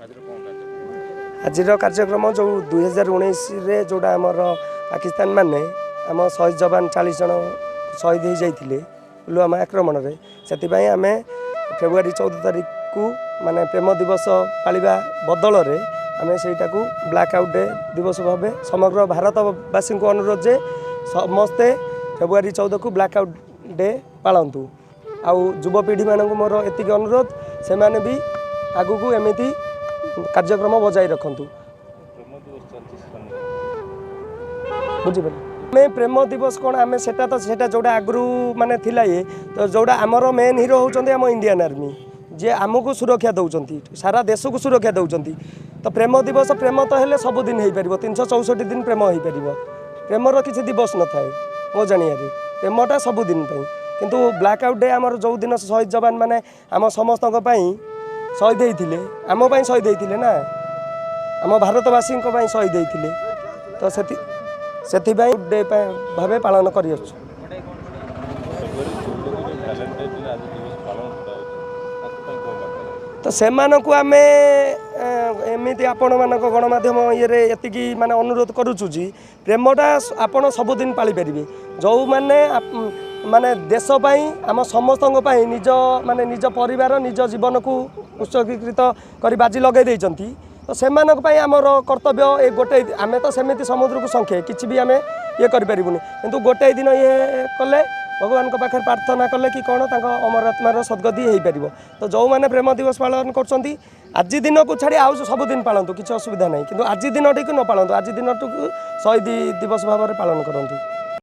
आज कार्यक्रम जो 2019 जोड़ा आमर पाकिस्तान माने आम शहीद जवान 40 जन शहीद हो जाते पुलवामा आक्रमण से आम फेब्रुआरी 14 तारीख को माने प्रेम दिवस पालिबा बदल में आम से ब्लैक आउट डे दिवस भाव समग्र भारतवासी को अनुरोध जे समस्ते फेब्रुआरी 14 को ब्लैक आउट डे पालतु। आउ युवपीढ़ी मानक मोर एतिक अनुरोध से माने भी आगु को एमती कार्यक्रम बजाई रखु। बुझिपारे मैं प्रेम दिवस कौन आम से जोड़ा आगु माने थिला ये तो जोड़ा आमर मेन हिरो होचंदी आम इंडियन आर्मी जे आमको सुरक्षा दौरान सारा देश को सुरक्षा दौरान तो प्रेम दिवस प्रेम तो हेले सबुदिन हो पार 364 दिन प्रेम हो पार प्रेमर किसी दिवस न थाए मो जानिए प्रेमटा सबुदिन किंतु ब्लैक आउट डे आमर जो दिन शहीद जवान माने आम समस्त शहीद होते आम शहीद होते ना आम भारतवासी शहीद होते तो से डे भाव पालन कर तो से आम एमती आपण मानक गणमाध्यम ये एतिकी माने अनुरोध करुचु जी प्रेमटा आपण सबुदिन पाली पारे जो माने माने देश आम समस्त निज माने निज परिवार निज जीवन को उत्सर्गीकृत कर बाजी लगे देइचंती तो से आमर कर्तव्य ए गोटे आम तो सेमती समुद्र को संख्या किसी भी आम ये करूनी किंतु गोटे दिन ये कले भगवान को पाखे प्रार्थना कले कि कौन अमर आत्मार सद्गति हो पार तो जो मैंने प्रेम दिवस पालन कर आज दिन को छाड़ी आउ सबुदिन पालतु किसी असुविधा ना कि आज दिन टी न पालतु आज दिन शहीद दिवस भाव में पालन करूँ।